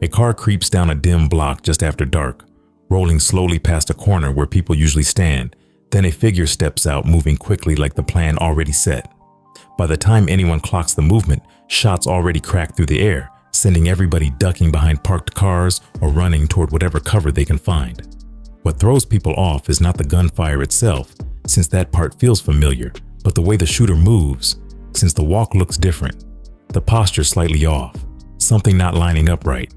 A car creeps down a dim block just after dark, rolling slowly past a corner where people usually stand. Then a figure steps out, moving quickly like the plan already set. By the time anyone clocks the movement, shots already crack through the air, sending everybody ducking behind parked cars or running toward whatever cover they can find. What throws people off is not the gunfire itself, since that part feels familiar, but the way the shooter moves, since the walk looks different, the posture slightly off, something not lining up right.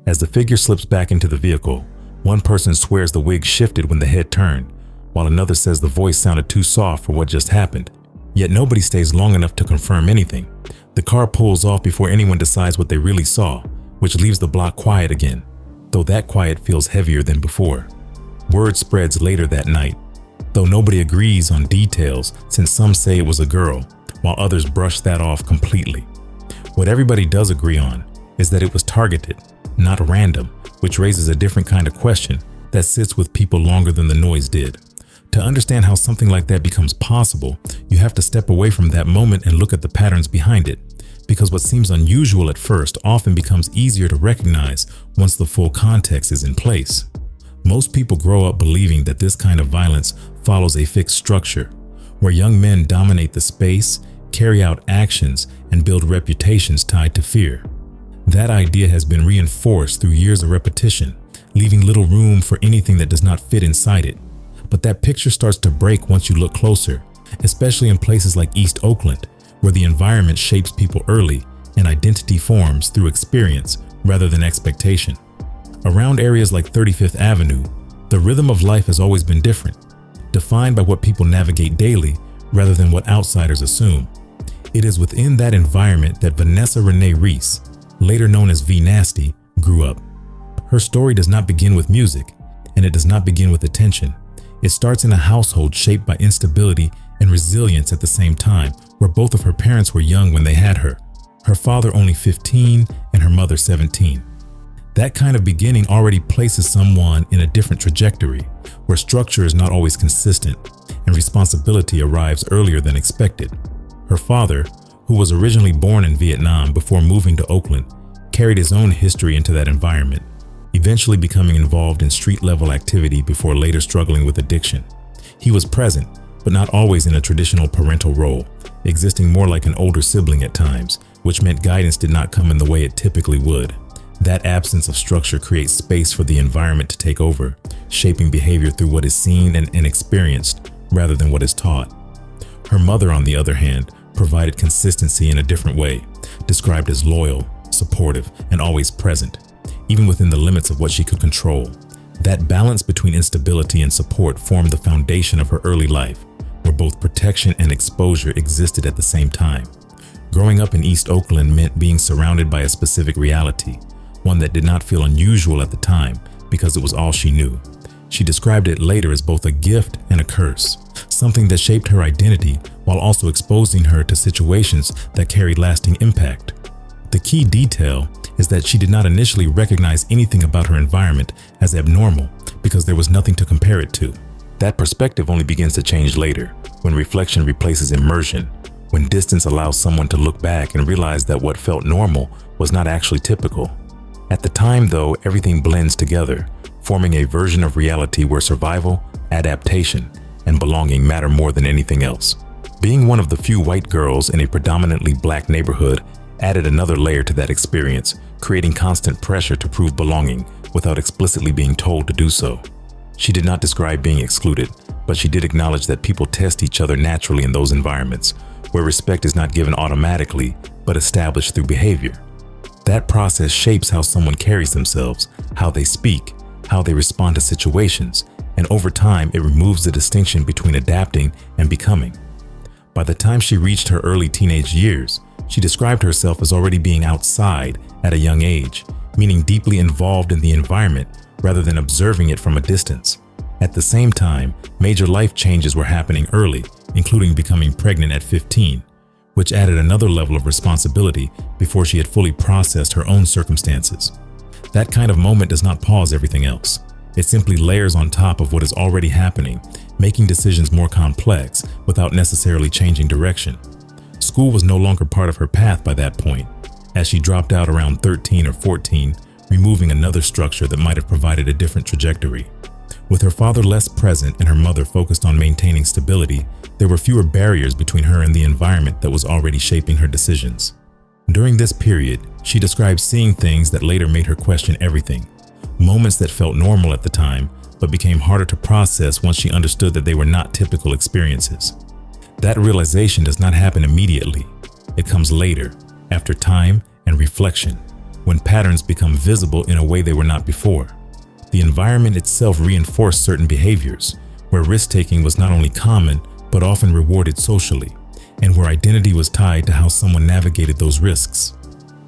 As the figure slips back into the vehicle, one person swears the wig shifted when the head turned, while another says the voice sounded too soft for what just happened. Yet nobody stays long enough to confirm anything. The car pulls off before anyone decides what they really saw, which leaves the block quiet again, though that quiet feels heavier than before. Word spreads later that night, though nobody agrees on details since some say it was a girl, while others brush that off completely. What everybody does agree on is that it was targeted, not random, which raises a different kind of question that sits with people longer than the noise did. To understand how something like that becomes possible, you have to step away from that moment and look at the patterns behind it, because what seems unusual at first often becomes easier to recognize once the full context is in place. Most people grow up believing that this kind of violence follows a fixed structure, where young men dominate the space, carry out actions, and build reputations tied to fear. That idea has been reinforced through years of repetition, leaving little room for anything that does not fit inside it. But that picture starts to break once you look closer, especially in places like East Oakland, where the environment shapes people early and identity forms through experience rather than expectation. Around areas like 35th Avenue, the rhythm of life has always been different, defined by what people navigate daily rather than what outsiders assume. It is within that environment that Vanessa Renee Reese, later known as V Nasty, grew up. Her story does not begin with music, and it does not begin with attention. It starts in a household shaped by instability and resilience at the same time, where both of her parents were young when they had her. Her father only 15 and her mother 17. That kind of beginning already places someone in a different trajectory, where structure is not always consistent and responsibility arrives earlier than expected. Her father, who was originally born in Vietnam before moving to Oakland, carried his own history into that environment, eventually becoming involved in street-level activity before later struggling with addiction. He was present, but not always in a traditional parental role, existing more like an older sibling at times, which meant guidance did not come in the way it typically would. That absence of structure creates space for the environment to take over, shaping behavior through what is seen and experienced rather than what is taught. Her mother, on the other hand, provided consistency in a different way, described as loyal, supportive, and always present, even within the limits of what she could control. That balance between instability and support formed the foundation of her early life, where both protection and exposure existed at the same time. Growing up in East Oakland meant being surrounded by a specific reality, one that did not feel unusual at the time because it was all she knew. She described it later as both a gift and a curse, something that shaped her identity while also exposing her to situations that carried lasting impact. The key detail is that she did not initially recognize anything about her environment as abnormal because there was nothing to compare it to. That perspective only begins to change later, when reflection replaces immersion, when distance allows someone to look back and realize that what felt normal was not actually typical. At the time, though, everything blends together, forming a version of reality where survival, adaptation, and belonging matter more than anything else. Being one of the few white girls in a predominantly black neighborhood added another layer to that experience, creating constant pressure to prove belonging without explicitly being told to do so. She did not describe being excluded, but she did acknowledge that people test each other naturally in those environments, where respect is not given automatically, but established through behavior. That process shapes how someone carries themselves, how they speak, how they respond to situations, and over time it removes the distinction between adapting and becoming. By the time she reached her early teenage years, she described herself as already being outside at a young age, meaning deeply involved in the environment rather than observing it from a distance. At the same time, major life changes were happening early, including becoming pregnant at 15, which added another level of responsibility before she had fully processed her own circumstances. That kind of moment does not pause everything else. It simply layers on top of what is already happening, making decisions more complex without necessarily changing direction. School was no longer part of her path by that point. As she dropped out around 13 or 14, removing another structure that might have provided a different trajectory. With her father less present and her mother focused on maintaining stability, there were fewer barriers between her and the environment that was already shaping her decisions. During this period, she described seeing things that later made her question everything. Moments that felt normal at the time, but became harder to process once she understood that they were not typical experiences. That realization does not happen immediately. It comes later, after time and reflection, when patterns become visible in a way they were not before. The environment itself reinforced certain behaviors, where risk-taking was not only common, but often rewarded socially, and where identity was tied to how someone navigated those risks.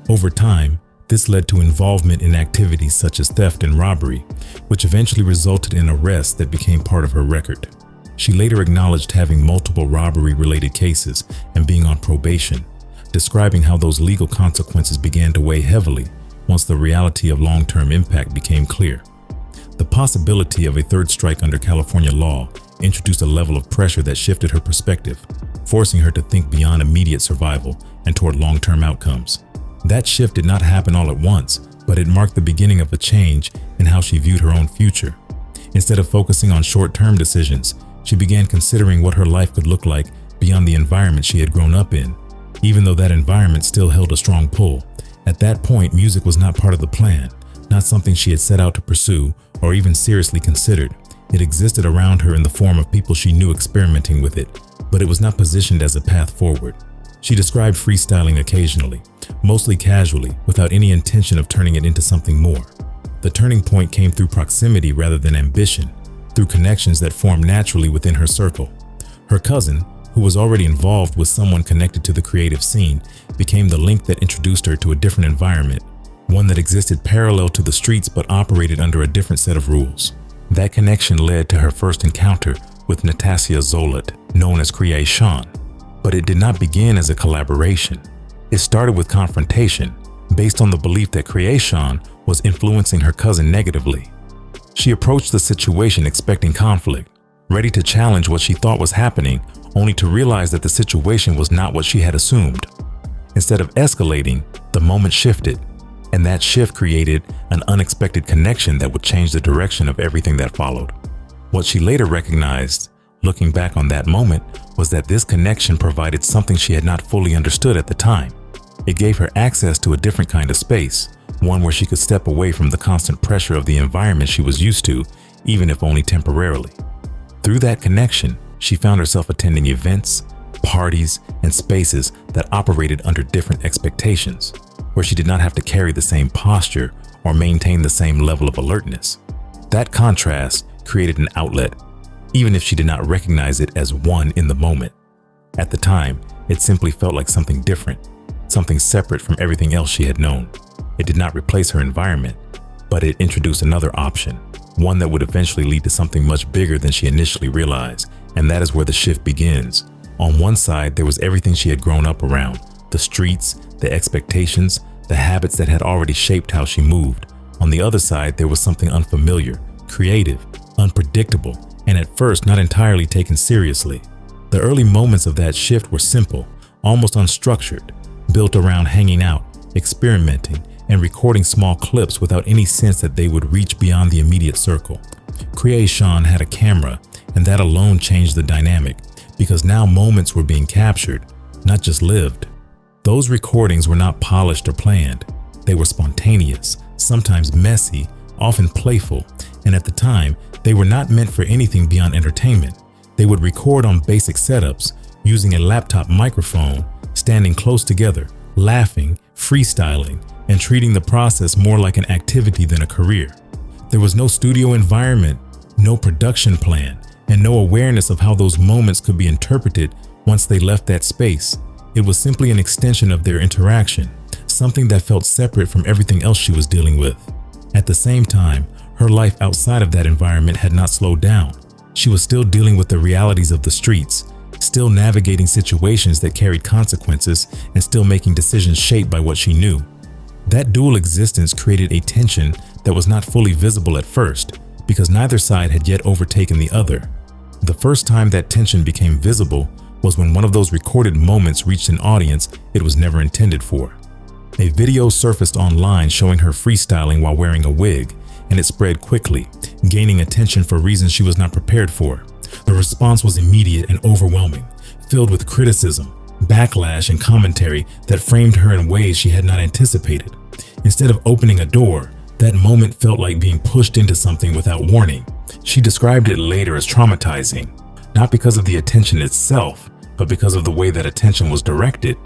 Over time, this led to involvement in activities such as theft and robbery, which eventually resulted in arrests that became part of her record. She later acknowledged having multiple robbery-related cases and being on probation, describing how those legal consequences began to weigh heavily once the reality of long-term impact became clear. The possibility of a third strike under California law introduced a level of pressure that shifted her perspective, forcing her to think beyond immediate survival and toward long-term outcomes. That shift did not happen all at once, but it marked the beginning of a change in how she viewed her own future. Instead of focusing on short-term decisions, she began considering what her life could look like beyond the environment she had grown up in, even though that environment still held a strong pull. At that point, music was not part of the plan, not something she had set out to pursue or even seriously considered. It existed around her in the form of people she knew experimenting with it, but it was not positioned as a path forward. She described freestyling occasionally, mostly casually, without any intention of turning it into something more. The turning point came through proximity rather than ambition, through connections that formed naturally within her circle. Her cousin, who was already involved with someone connected to the creative scene, became the link that introduced her to a different environment, one that existed parallel to the streets but operated under a different set of rules. That connection led to her first encounter with Natasha Zolat, known as Creation. But it did not begin as a collaboration. It started with confrontation, based on the belief that Creation was influencing her cousin negatively. She approached the situation expecting conflict, ready to challenge what she thought was happening, only to realize that the situation was not what she had assumed. Instead of escalating, the moment shifted, and that shift created an unexpected connection that would change the direction of everything that followed. What she later recognized, looking back on that moment, was that this connection provided something she had not fully understood at the time. It gave her access to a different kind of space, one where she could step away from the constant pressure of the environment she was used to, even if only temporarily. Through that connection, she found herself attending events, parties, and spaces that operated under different expectations, where she did not have to carry the same posture or maintain the same level of alertness. That contrast created an outlet, even if she did not recognize it as one in the moment. At the time, it simply felt like something different, something separate from everything else she had known. It did not replace her environment, but it introduced another option, one that would eventually lead to something much bigger than she initially realized, and that is where the shift begins. On one side, there was everything she had grown up around, the streets, the expectations, the habits that had already shaped how she moved. On the other side, there was something unfamiliar, creative, unpredictable, and at first not entirely taken seriously. The early moments of that shift were simple, almost unstructured, built around hanging out, experimenting, and recording small clips without any sense that they would reach beyond the immediate circle. Creation had a camera, and that alone changed the dynamic, because now moments were being captured, not just lived. Those recordings were not polished or planned. They were spontaneous, sometimes messy, often playful, and at the time, they were not meant for anything beyond entertainment. They would record on basic setups, using a laptop microphone, standing close together, laughing, freestyling, and treating the process more like an activity than a career. There was no studio environment, no production plan, and no awareness of how those moments could be interpreted once they left that space. It was simply an extension of their interaction, something that felt separate from everything else she was dealing with. At the same time, her life outside of that environment had not slowed down. She was still dealing with the realities of the streets, still navigating situations that carried consequences, and still making decisions shaped by what she knew. That dual existence created a tension that was not fully visible at first, because neither side had yet overtaken the other. The first time that tension became visible was when one of those recorded moments reached an audience it was never intended for. A video surfaced online showing her freestyling while wearing a wig, and it spread quickly, gaining attention for reasons she was not prepared for. The response was immediate and overwhelming, filled with criticism, backlash, and commentary that framed her in ways she had not anticipated. Instead of opening a door, that moment felt like being pushed into something without warning. She described it later as traumatizing, not because of the attention itself, but because of the way that attention was directed.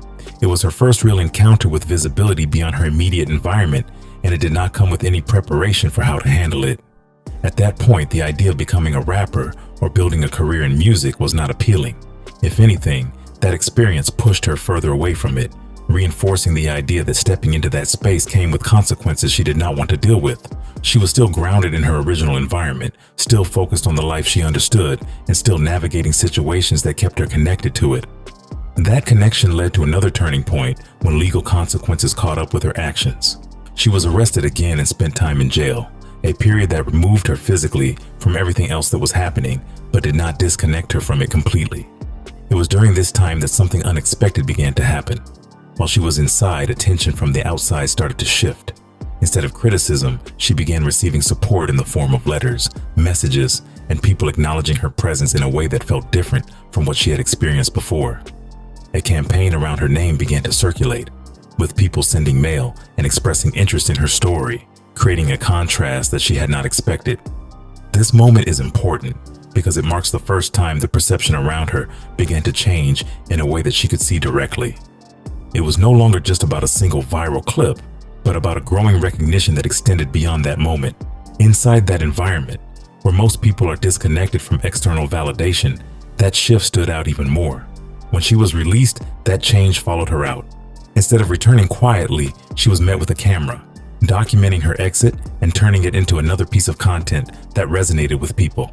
It was her first real encounter with visibility beyond her immediate environment, and it did not come with any preparation for how to handle it. At that point, the idea of becoming a rapper or building a career in music was not appealing. If anything, that experience pushed her further away from it, reinforcing the idea that stepping into that space came with consequences she did not want to deal with. She was still grounded in her original environment, still focused on the life she understood, and still navigating situations that kept her connected to it. That connection led to another turning point when legal consequences caught up with her actions. She was arrested again and spent time in jail, a period that removed her physically from everything else that was happening, but did not disconnect her from it completely. It was during this time that something unexpected began to happen. While she was inside, attention from the outside started to shift. Instead of criticism, she began receiving support in the form of letters, messages, and people acknowledging her presence in a way that felt different from what she had experienced before. A campaign around her name began to circulate, with people sending mail and expressing interest in her story, creating a contrast that she had not expected. This moment is important because it marks the first time the perception around her began to change in a way that she could see directly. It was no longer just about a single viral clip, but about a growing recognition that extended beyond that moment. Inside that environment, where most people are disconnected from external validation, that shift stood out even more. When she was released, that change followed her out. Instead of returning quietly, she was met with a camera, documenting her exit and turning it into another piece of content that resonated with people.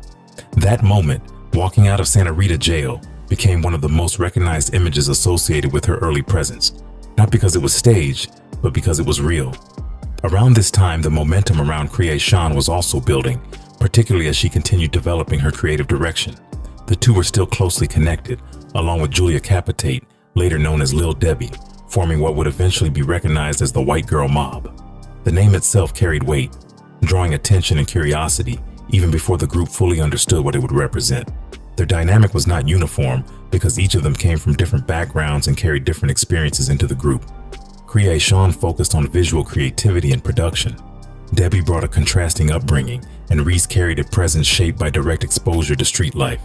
That moment, walking out of Santa Rita jail, became one of the most recognized images associated with her early presence, not because it was staged, but because it was real. Around this time, the momentum around Creation was also building, particularly as she continued developing her creative direction. The two were still closely connected, along with Julia Capitate, later known as Lil Debbie, forming what would eventually be recognized as the White Girl Mob. The name itself carried weight, drawing attention and curiosity even before the group fully understood what it would represent. Their dynamic was not uniform because each of them came from different backgrounds and carried different experiences into the group. Creation focused on visual creativity and production. Debbie brought a contrasting upbringing, and Reese carried a presence shaped by direct exposure to street life.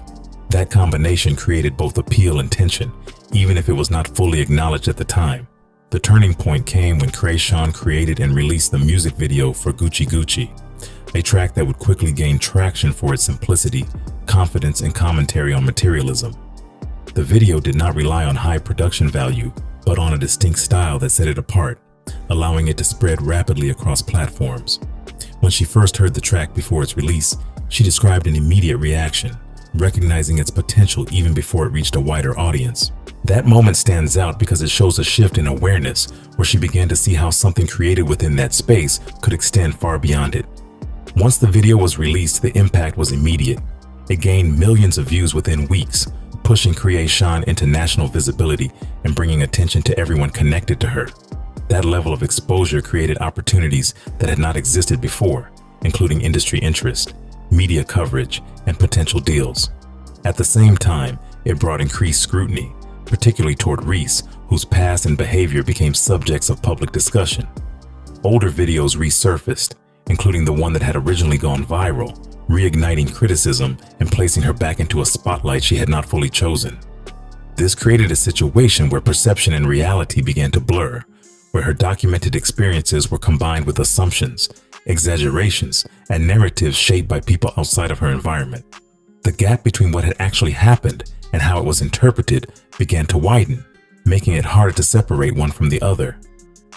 That combination created both appeal and tension, even if it was not fully acknowledged at the time. The turning point came when Creation created and released the music video for Gucci Gucci, a track that would quickly gain traction for its simplicity, confidence, and commentary on materialism. The video did not rely on high production value, but on a distinct style that set it apart, allowing it to spread rapidly across platforms. When she first heard the track before its release, she described an immediate reaction, recognizing its potential even before it reached a wider audience. That moment stands out because it shows a shift in awareness where she began to see how something created within that space could extend far beyond it. Once the video was released, the impact was immediate. It gained millions of views within weeks, pushing Creation into national visibility and bringing attention to everyone connected to her. That level of exposure created opportunities that had not existed before, including industry interest, media coverage, and potential deals. At the same time, it brought increased scrutiny, particularly toward Reese, whose past and behavior became subjects of public discussion. Older videos resurfaced, including the one that had originally gone viral, reigniting criticism and placing her back into a spotlight she had not fully chosen. This created a situation where perception and reality began to blur, where her documented experiences were combined with assumptions, exaggerations, and narratives shaped by people outside of her environment. The gap between what had actually happened and how it was interpreted began to widen, making it harder to separate one from the other.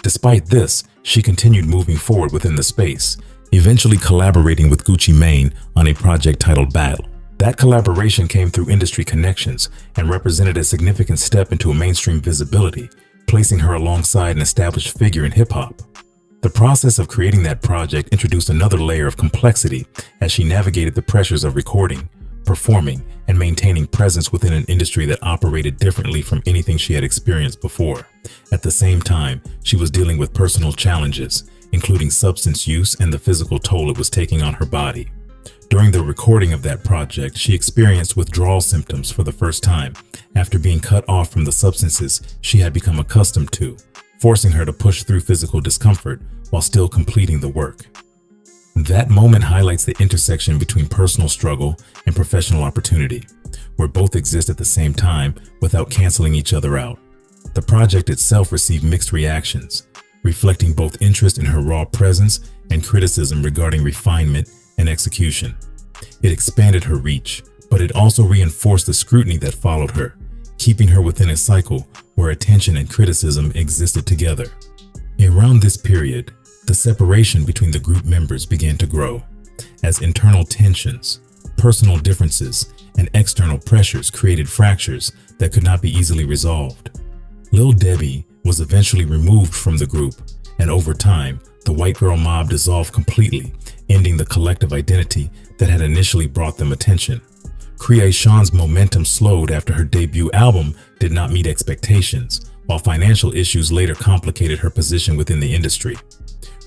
Despite this, she continued moving forward within the space, eventually collaborating with Gucci Mane on a project titled Battle. That collaboration came through industry connections and represented a significant step into a mainstream visibility, placing her alongside an established figure in hip-hop. The process of creating that project introduced another layer of complexity as she navigated the pressures of recording, performing, and maintaining presence within an industry that operated differently from anything she had experienced before. At the same time, she was dealing with personal challenges, including substance use and the physical toll it was taking on her body. During the recording of that project, she experienced withdrawal symptoms for the first time after being cut off from the substances she had become accustomed to, forcing her to push through physical discomfort while still completing the work. That moment highlights the intersection between personal struggle and professional opportunity, where both exist at the same time without canceling each other out. The project itself received mixed reactions, reflecting both interest in her raw presence and criticism regarding refinement and execution. It expanded her reach, but it also reinforced the scrutiny that followed her, keeping her within a cycle where attention and criticism existed together. Around this period, the separation between the group members began to grow, as internal tensions, personal differences, and external pressures created fractures that could not be easily resolved. Lil Debbie was eventually removed from the group, and over time, the white girl mob dissolved completely, ending the collective identity that had initially brought them attention. Creation's momentum slowed after her debut album did not meet expectations, while financial issues later complicated her position within the industry.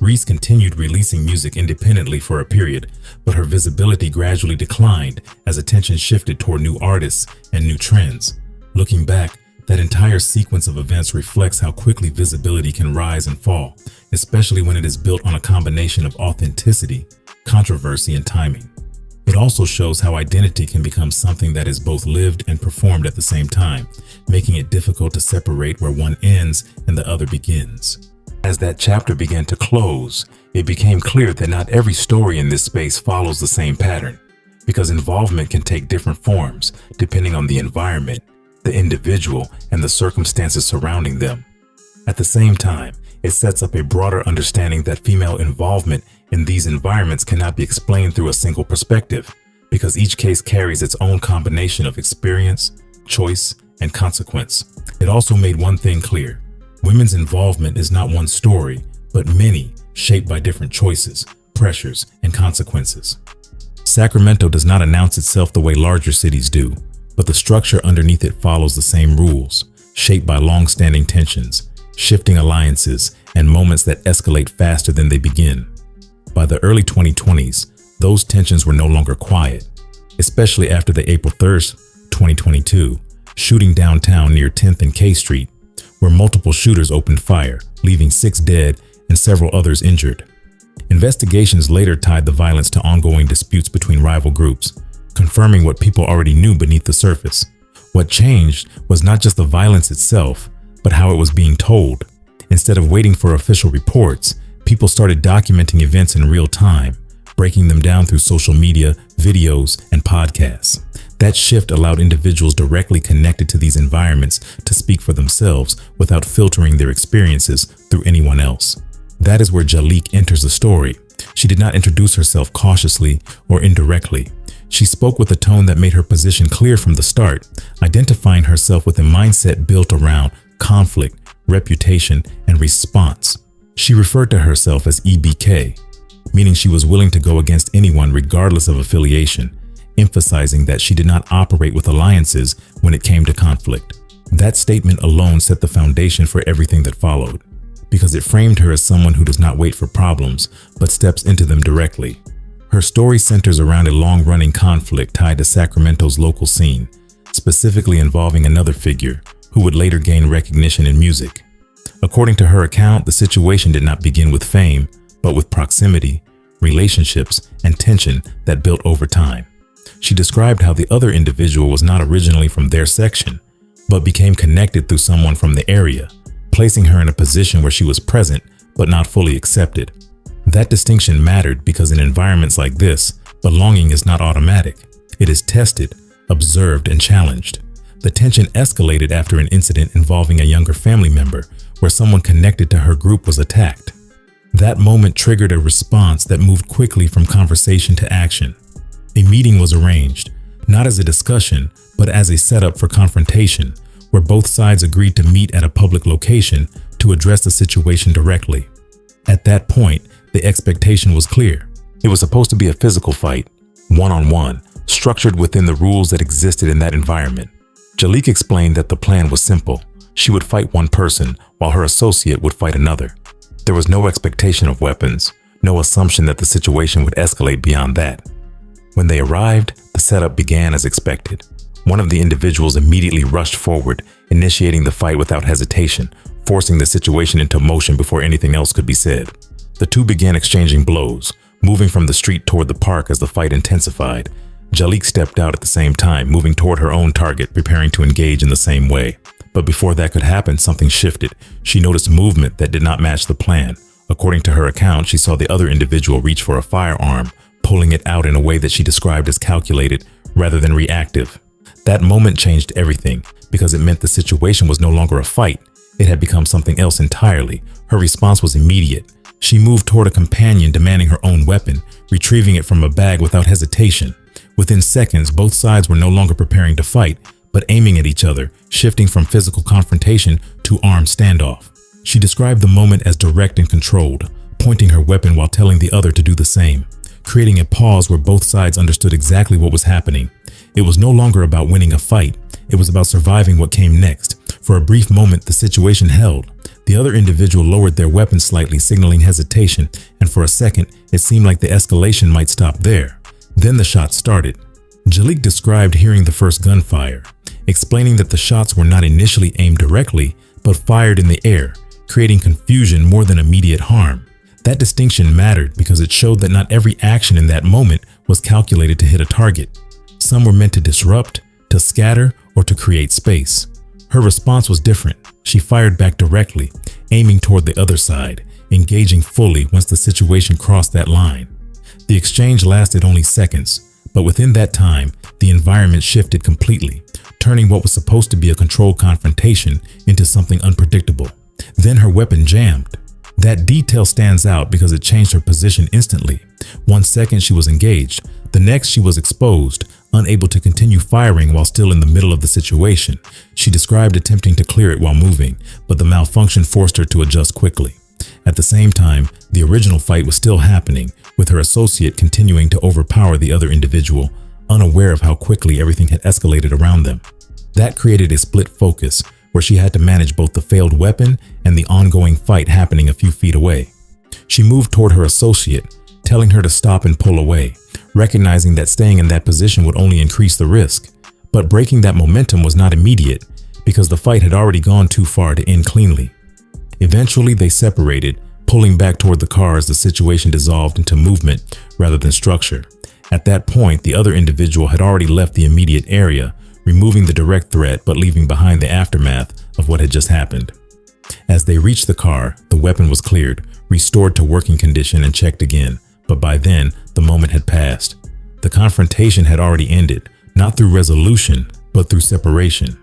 Reese continued releasing music independently for a period, but her visibility gradually declined as attention shifted toward new artists and new trends. Looking back, that entire sequence of events reflects how quickly visibility can rise and fall, especially when it is built on a combination of authenticity, controversy, and timing. It also shows how identity can become something that is both lived and performed at the same time, making it difficult to separate where one ends and the other begins. As that chapter began to close, it became clear that not every story in this space follows the same pattern, because involvement can take different forms depending on the environment, the individual, and the circumstances surrounding them. At the same time, it sets up a broader understanding that female involvement in these environments cannot be explained through a single perspective, because each case carries its own combination of experience, choice, and consequence. It also made one thing clear: women's involvement is not one story, but many, shaped by different choices, pressures, and consequences. Sacramento does not announce itself the way larger cities do, but the structure underneath it follows the same rules, shaped by long-standing tensions, shifting alliances, and moments that escalate faster than they begin. By the early 2020s, those tensions were no longer quiet, especially after the April 3rd, 2022, shooting downtown near 10th and K Street, where multiple shooters opened fire, leaving 6 dead and several others injured. Investigations later tied the violence to ongoing disputes between rival groups, confirming what people already knew beneath the surface. What changed was not just the violence itself, but how it was being told. Instead of waiting for official reports, people started documenting events in real time, breaking them down through social media, videos, and podcasts. That shift allowed individuals directly connected to these environments to speak for themselves without filtering their experiences through anyone else. That is where Jaliek enters the story. She did not introduce herself cautiously or indirectly. She spoke with a tone that made her position clear from the start, identifying herself with a mindset built around conflict, reputation, and response. She referred to herself as EBK, meaning she was willing to go against anyone regardless of affiliation, emphasizing that she did not operate with alliances when it came to conflict. That statement alone set the foundation for everything that followed, because it framed her as someone who does not wait for problems, but steps into them directly. Her story centers around a long-running conflict tied to Sacramento's local scene, specifically involving another figure who would later gain recognition in music. According to her account, the situation did not begin with fame, but with proximity, relationships, and tension that built over time. She described how the other individual was not originally from their section, but became connected through someone from the area, placing her in a position where she was present but not fully accepted. That distinction mattered because in environments like this, belonging is not automatic. It is tested, observed, and challenged. The tension escalated after an incident involving a younger family member where someone connected to her group was attacked. That moment triggered a response that moved quickly from conversation to action. A meeting was arranged, not as a discussion, but as a setup for confrontation, where both sides agreed to meet at a public location to address the situation directly. At that point, the expectation was clear. It was supposed to be a physical fight, one-on-one, structured within the rules that existed in that environment. Jalik explained that the plan was simple. She would fight one person while her associate would fight another. There was no expectation of weapons, no assumption that the situation would escalate beyond that. When they arrived, the setup began as expected. One of the individuals immediately rushed forward, initiating the fight without hesitation, forcing the situation into motion before anything else could be said. The two began exchanging blows, moving from the street toward the park as the fight intensified. Jalik stepped out at the same time, moving toward her own target, preparing to engage in the same way. But before that could happen, something shifted. She noticed movement that did not match the plan. According to her account, she saw the other individual reach for a firearm, pulling it out in a way that she described as calculated rather than reactive. That moment changed everything because it meant the situation was no longer a fight. It had become something else entirely. Her response was immediate. She moved toward a companion demanding her own weapon, retrieving it from a bag without hesitation. Within seconds, both sides were no longer preparing to fight, but aiming at each other, shifting from physical confrontation to armed standoff. She described the moment as direct and controlled, pointing her weapon while telling the other to do the same, creating a pause where both sides understood exactly what was happening. It was no longer about winning a fight. It was about surviving what came next. For a brief moment, the situation held. The other individual lowered their weapon slightly, signaling hesitation, and for a second, it seemed like the escalation might stop there. Then the shots started. Jalik described hearing the first gunfire, explaining that the shots were not initially aimed directly, but fired in the air, creating confusion more than immediate harm. That distinction mattered because it showed that not every action in that moment was calculated to hit a target. Some were meant to disrupt, to scatter, or to create space. Her response was different. She fired back directly, aiming toward the other side, engaging fully once the situation crossed that line. The exchange lasted only seconds, but within that time, the environment shifted completely, turning what was supposed to be a controlled confrontation into something unpredictable. Then her weapon jammed. That detail stands out because it changed her position instantly. 1 second she was engaged, the next she was exposed, unable to continue firing while still in the middle of the situation. She described attempting to clear it while moving, but the malfunction forced her to adjust quickly. At the same time, the original fight was still happening, with her associate continuing to overpower the other individual, unaware of how quickly everything had escalated around them. That created a split focus, where she had to manage both the failed weapon and the ongoing fight happening a few feet away. She moved toward her associate, telling her to stop and pull away, recognizing that staying in that position would only increase the risk. But breaking that momentum was not immediate, because the fight had already gone too far to end cleanly. Eventually, they separated, pulling back toward the car as the situation dissolved into movement rather than structure. At that point, the other individual had already left the immediate area, removing the direct threat but leaving behind the aftermath of what had just happened. As they reached the car, the weapon was cleared, restored to working condition and checked again, but by then, the moment had passed. The confrontation had already ended, not through resolution, but through separation.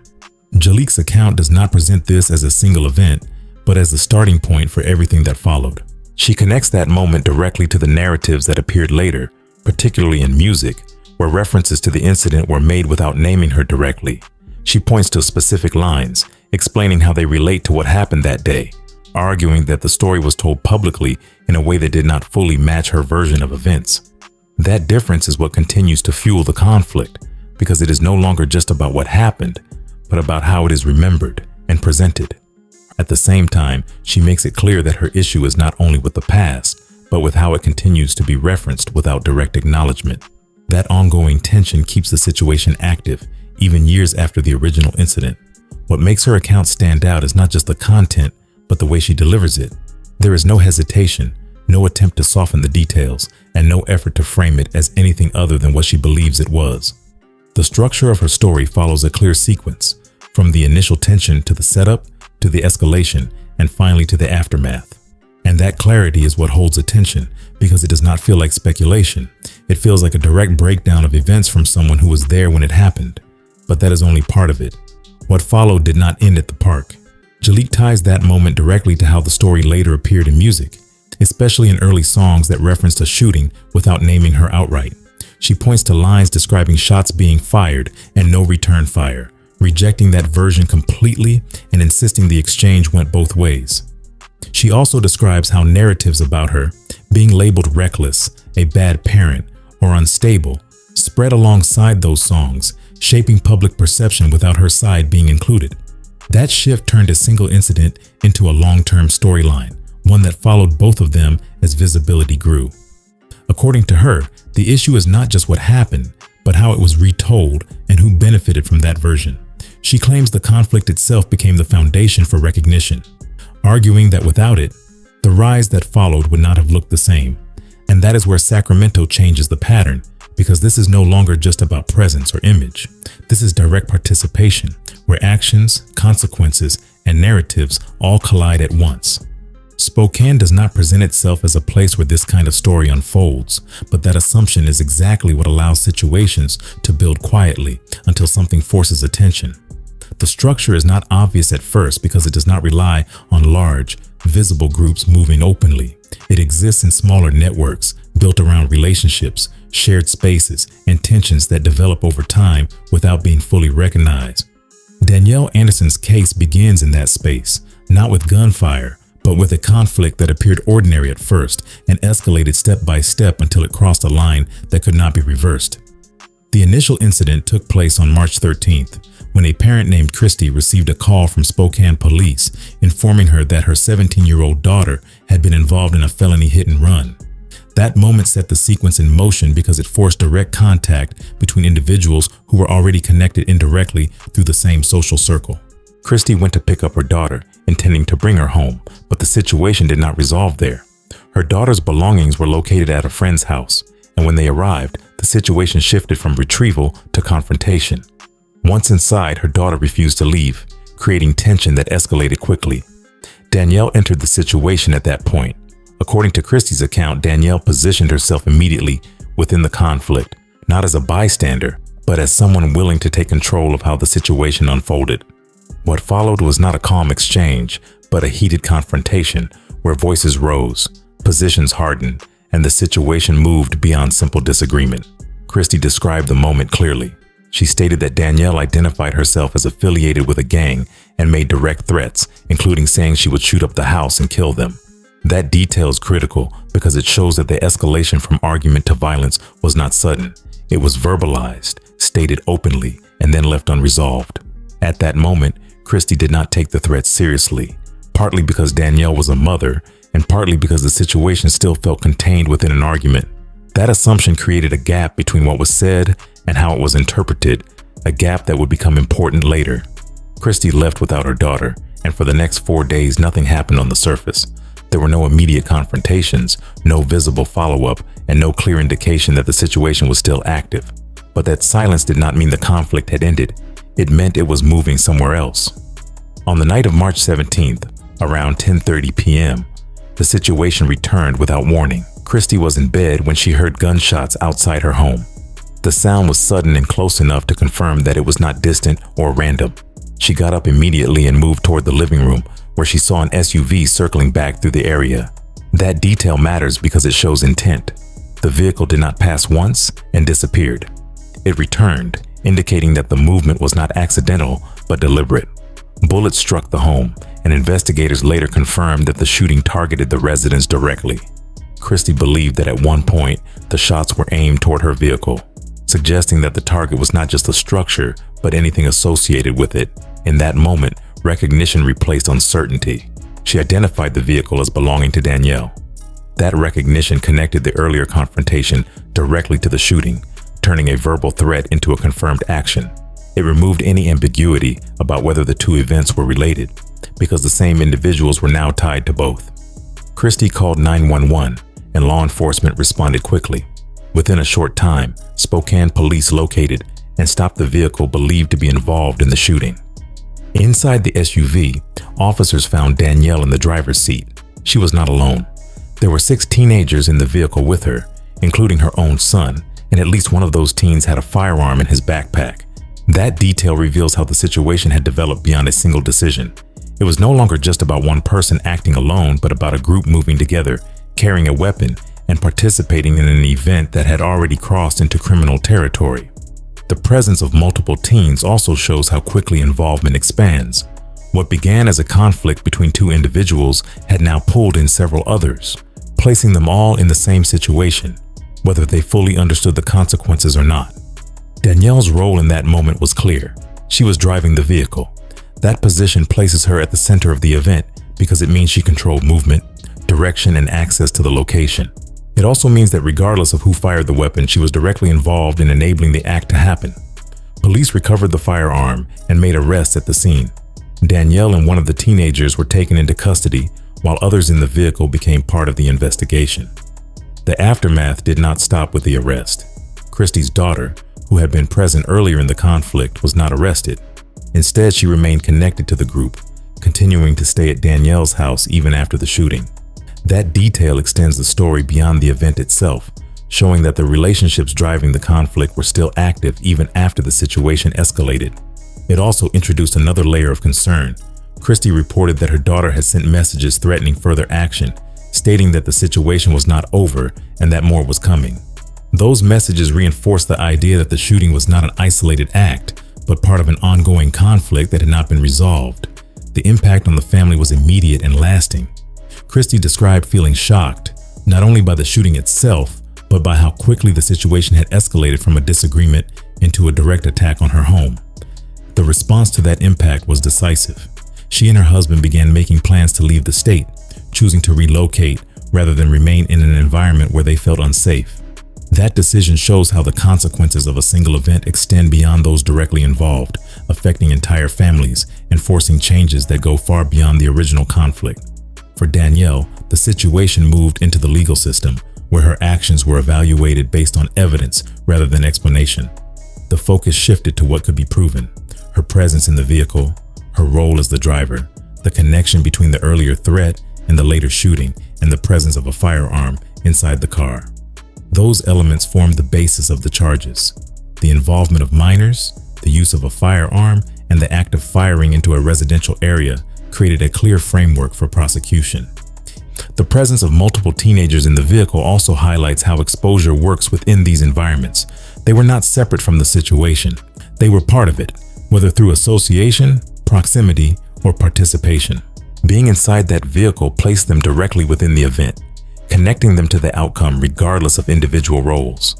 Jalik's account does not present this as a single event, but as the starting point for everything that followed. She connects that moment directly to the narratives that appeared later, particularly in music, where references to the incident were made without naming her directly. She points to specific lines, explaining how they relate to what happened that day, arguing that the story was told publicly in a way that did not fully match her version of events. That difference is what continues to fuel the conflict, because it is no longer just about what happened, but about how it is remembered and presented. At the same time, she makes it clear that her issue is not only with the past, but with how it continues to be referenced without direct acknowledgement. That ongoing tension keeps the situation active, even years after the original incident. What makes her account stand out is not just the content, but the way she delivers it. There is no hesitation, no attempt to soften the details, and no effort to frame it as anything other than what she believes it was. The structure of her story follows a clear sequence, from the initial tension to the setup, to the escalation, and finally to the aftermath. And that clarity is what holds attention, because it does not feel like speculation. It feels like a direct breakdown of events from someone who was there when it happened. But that is only part of it. What followed did not end at the park. Jalik ties that moment directly to how the story later appeared in music, especially in early songs that referenced a shooting without naming her outright. She points to lines describing shots being fired and no return fire, rejecting that version completely and insisting the exchange went both ways. She also describes how narratives about her being labeled reckless, a bad parent, or unstable spread alongside those songs, shaping public perception without her side being included. That shift turned a single incident into a long-term storyline, one that followed both of them as visibility grew. According to her, the issue is not just what happened, but how it was retold and who benefited from that version. She claims the conflict itself became the foundation for recognition, arguing that without it, the rise that followed would not have looked the same. And that is where Sacramento changes the pattern, because this is no longer just about presence or image. This is direct participation, where actions, consequences, and narratives all collide at once. Spokane does not present itself as a place where this kind of story unfolds, but that assumption is exactly what allows situations to build quietly until something forces attention. The structure is not obvious at first because it does not rely on large, visible groups moving openly. It exists in smaller networks built around relationships, shared spaces, and tensions that develop over time without being fully recognized. Danielle Anderson's case begins in that space, not with gunfire, but with a conflict that appeared ordinary at first and escalated step by step until it crossed a line that could not be reversed. The initial incident took place on March 13th, when a parent named Christy received a call from Spokane police informing her that her 17-year-old daughter had been involved in a felony hit and run. That moment set the sequence in motion because it forced direct contact between individuals who were already connected indirectly through the same social circle. Christy went to pick up her daughter, intending to bring her home, but the situation did not resolve there. Her daughter's belongings were located at a friend's house, and when they arrived, the situation shifted from retrieval to confrontation. Once inside, her daughter refused to leave, creating tension that escalated quickly. Danielle entered the situation at that point. According to Christy's account, Danielle positioned herself immediately within the conflict, not as a bystander, but as someone willing to take control of how the situation unfolded. What followed was not a calm exchange, but a heated confrontation where voices rose, positions hardened, and the situation moved beyond simple disagreement. Christy described the moment clearly. She stated that Danielle identified herself as affiliated with a gang and made direct threats, including saying she would shoot up the house and kill them. That detail is critical because it shows that the escalation from argument to violence was not sudden. It was verbalized, stated openly, and then left unresolved. At that moment, Christy did not take the threat seriously, partly because Danielle was a mother and partly because the situation still felt contained within an argument. That assumption created a gap between what was said and how it was interpreted, a gap that would become important later. Christy left without her daughter, and for the next 4 days, nothing happened on the surface. There were no immediate confrontations, no visible follow-up, and no clear indication that the situation was still active. But that silence did not mean the conflict had ended. It meant it was moving somewhere else. On the night of March 17th, around 10:30 p.m., the situation returned without warning. Christy was in bed when she heard gunshots outside her home. The sound was sudden and close enough to confirm that it was not distant or random. She got up immediately and moved toward the living room, where she saw an SUV circling back through the area. That detail matters because it shows intent. The vehicle did not pass once and disappeared. It returned, indicating that the movement was not accidental but deliberate. Bullets struck the home, and investigators later confirmed that the shooting targeted the residence directly. Christy believed that at one point, the shots were aimed toward her vehicle, suggesting that the target was not just a structure, but anything associated with it. In that moment, recognition replaced uncertainty. She identified the vehicle as belonging to Danielle. That recognition connected the earlier confrontation directly to the shooting, turning a verbal threat into a confirmed action. It removed any ambiguity about whether the two events were related, because the same individuals were now tied to both. Christy called 911, and law enforcement responded quickly. Within a short time, Spokane police located and stopped the vehicle believed to be involved in the shooting. Inside the SUV, officers found Danielle in the driver's seat. She was not alone. There were 6 teenagers in the vehicle with her, including her own son, and at least one of those teens had a firearm in his backpack. That detail reveals how the situation had developed beyond a single decision. It was no longer just about one person acting alone, but about a group moving together, carrying a weapon, and participating in an event that had already crossed into criminal territory. The presence of multiple teens also shows how quickly involvement expands. What began as a conflict between 2 individuals had now pulled in several others, placing them all in the same situation. whether they fully understood the consequences or not. Danielle's role in that moment was clear. She was driving the vehicle. That position places her at the center of the event because it means she controlled movement, direction, and access to the location. It also means that regardless of who fired the weapon, she was directly involved in enabling the act to happen. Police recovered the firearm and made arrests at the scene. Danielle and one of the teenagers were taken into custody, while others in the vehicle became part of the investigation. The aftermath did not stop with the arrest. Christie's daughter, who had been present earlier in the conflict, was not arrested. Instead, she remained connected to the group, continuing to stay at Danielle's house even after the shooting. That detail extends the story beyond the event itself, showing that the relationships driving the conflict were still active even after the situation escalated. It also introduced another layer of concern. Christie reported that her daughter had sent messages threatening further action, stating that the situation was not over and that more was coming. Those messages reinforced the idea that the shooting was not an isolated act, but part of an ongoing conflict that had not been resolved. The impact on the family was immediate and lasting. Christie described feeling shocked, not only by the shooting itself, but by how quickly the situation had escalated from a disagreement into a direct attack on her home. The response to that impact was decisive. She and her husband began making plans to leave the state, choosing to relocate rather than remain in an environment where they felt unsafe. That decision shows how the consequences of a single event extend beyond those directly involved, affecting entire families and forcing changes that go far beyond the original conflict. For Danielle, the situation moved into the legal system, where her actions were evaluated based on evidence rather than explanation. The focus shifted to what could be proven: her presence in the vehicle, her role as the driver, the connection between the earlier threat and the later shooting, and the presence of a firearm inside the car. Those elements formed the basis of the charges. The involvement of minors, the use of a firearm, and the act of firing into a residential area created a clear framework for prosecution. The presence of multiple teenagers in the vehicle also highlights how exposure works within these environments. They were not separate from the situation. They were part of it, whether through association, proximity, or participation. Being inside that vehicle placed them directly within the event, connecting them to the outcome regardless of individual roles.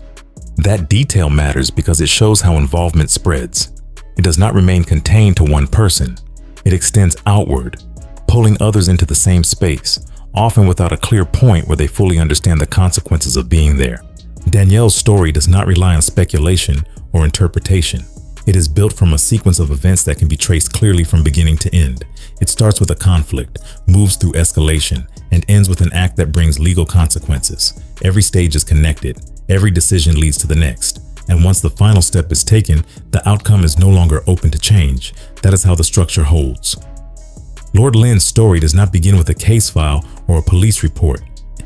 That detail matters because it shows how involvement spreads. It does not remain contained to one person. It extends outward, pulling others into the same space, often without a clear point where they fully understand the consequences of being there. Danielle's story does not rely on speculation or interpretation. It is built from a sequence of events that can be traced clearly from beginning to end. It starts with a conflict, moves through escalation, and ends with an act that brings legal consequences. Every stage is connected. Every decision leads to the next. And once the final step is taken, the outcome is no longer open to change. That is how the structure holds. Lord Lynn's story does not begin with a case file or a police report,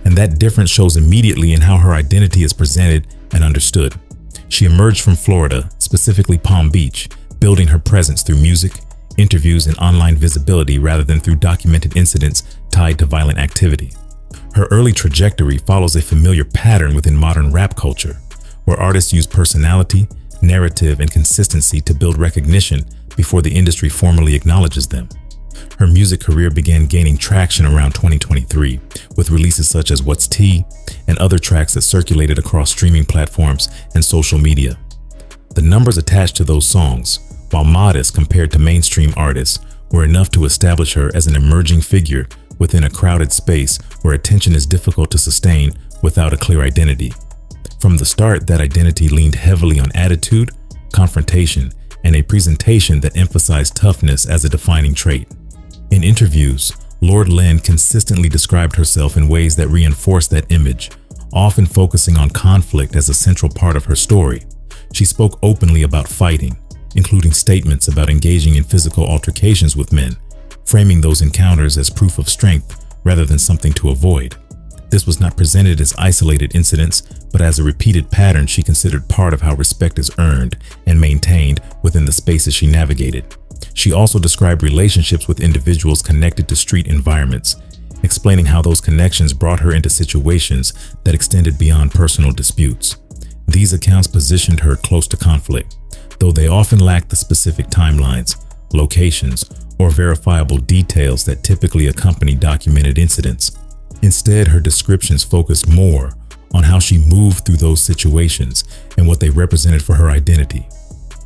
and that difference shows immediately in how her identity is presented and understood. She emerged from Florida, specifically Palm Beach, building her presence through music, interviews, and online visibility rather than through documented incidents tied to violent activity. Her early trajectory follows a familiar pattern within modern rap culture, where artists use personality, narrative, and consistency to build recognition before the industry formally acknowledges them. Her music career began gaining traction around 2023, with releases such as What's Tea and other tracks that circulated across streaming platforms and social media. The numbers attached to those songs, while modest compared to mainstream artists, were enough to establish her as an emerging figure within a crowded space where attention is difficult to sustain without a clear identity. From the start, that identity leaned heavily on attitude, confrontation, and a presentation that emphasized toughness as a defining trait. In interviews, Lord Lynn consistently described herself in ways that reinforced that image, often focusing on conflict as a central part of her story. She spoke openly about fighting, including statements about engaging in physical altercations with men, framing those encounters as proof of strength rather than something to avoid. This was not presented as isolated incidents, but as a repeated pattern she considered part of how respect is earned and maintained within the spaces she navigated. She also described relationships with individuals connected to street environments, explaining how those connections brought her into situations that extended beyond personal disputes. These accounts positioned her close to conflict, though they often lacked the specific timelines, locations, or verifiable details that typically accompany documented incidents. Instead, her descriptions focused more on how she moved through those situations and what they represented for her identity.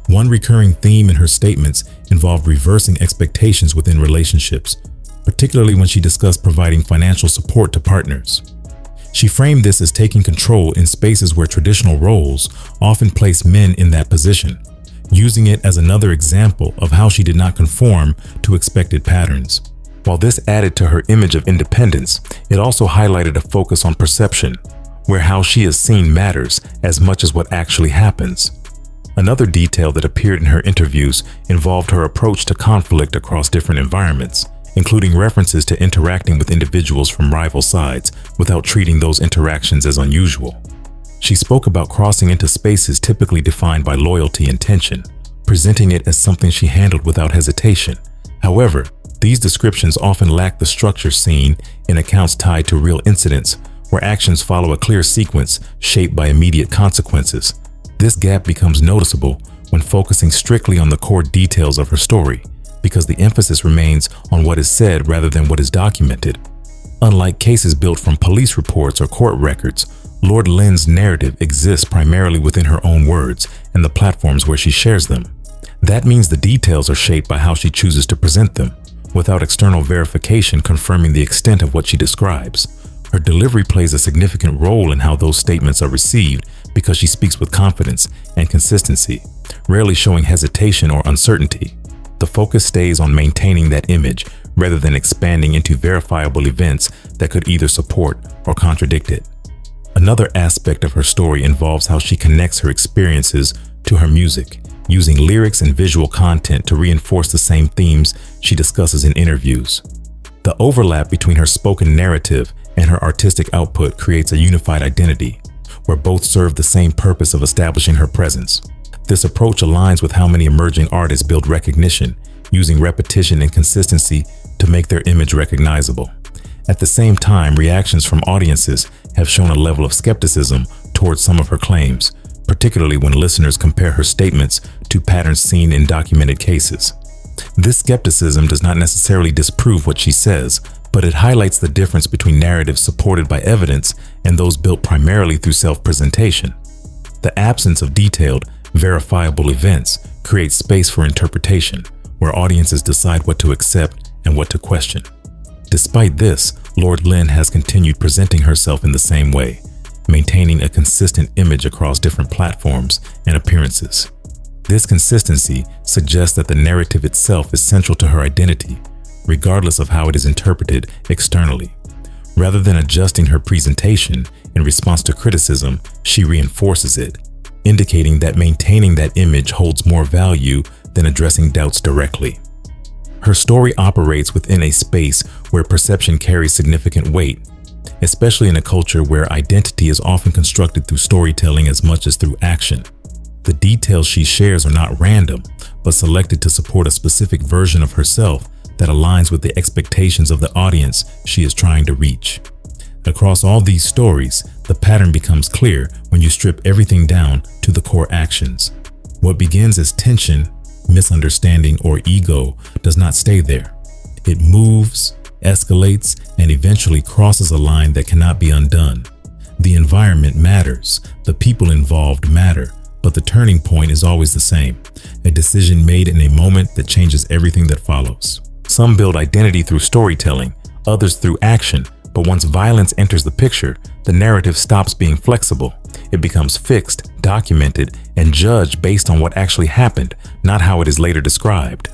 One recurring theme in her statements involved reversing expectations within relationships, particularly when she discussed providing financial support to partners. She framed this as taking control in spaces where traditional roles often place men in that position, using it as another example of how she did not conform to expected patterns. While this added to her image of independence, it also highlighted a focus on perception, where how she is seen matters as much as what actually happens. Another detail that appeared in her interviews involved her approach to conflict across different environments, including references to interacting with individuals from rival sides without treating those interactions as unusual. She spoke about crossing into spaces typically defined by loyalty and tension, presenting it as something she handled without hesitation. However, these descriptions often lack the structure seen in accounts tied to real incidents, where actions follow a clear sequence shaped by immediate consequences. This gap becomes noticeable when focusing strictly on the core details of her story, because the emphasis remains on what is said rather than what is documented. Unlike cases built from police reports or court records, Lord Lynn's narrative exists primarily within her own words and the platforms where she shares them. That means the details are shaped by how she chooses to present them, without external verification confirming the extent of what she describes. Her delivery plays a significant role in how those statements are received because she speaks with confidence and consistency, rarely showing hesitation or uncertainty. The focus stays on maintaining that image rather than expanding into verifiable events that could either support or contradict it. Another aspect of her story involves how she connects her experiences to her music, using lyrics and visual content to reinforce the same themes she discusses in interviews. The overlap between her spoken narrative and her artistic output creates a unified identity, where both serve the same purpose of establishing her presence. This approach aligns with how many emerging artists build recognition, using repetition and consistency to make their image recognizable. At the same time, reactions from audiences have shown a level of skepticism towards some of her claims, particularly when listeners compare her statements to patterns seen in documented cases. This skepticism does not necessarily disprove what she says, but it highlights the difference between narratives supported by evidence and those built primarily through self-presentation. The absence of detailed, verifiable events creates space for interpretation, where audiences decide what to accept and what to question. Despite this, Lord Lynn has continued presenting herself in the same way, maintaining a consistent image across different platforms and appearances. This consistency suggests that the narrative itself is central to her identity, regardless of how it is interpreted externally. Rather than adjusting her presentation in response to criticism, she reinforces it, indicating that maintaining that image holds more value than addressing doubts directly. Her story operates within a space where perception carries significant weight, especially in a culture where identity is often constructed through storytelling as much as through action. The details she shares are not random, but selected to support a specific version of herself that aligns with the expectations of the audience she is trying to reach. Across all these stories, the pattern becomes clear when you strip everything down to the core actions. What begins as tension, misunderstanding, or ego does not stay there. It moves, escalates, and eventually crosses a line that cannot be undone. The environment matters, the people involved matter, but the turning point is always the same, a decision made in a moment that changes everything that follows. Some build identity through storytelling, others through action, but once violence enters the picture, the narrative stops being flexible. It becomes fixed, documented, and judged based on what actually happened, not how it is later described.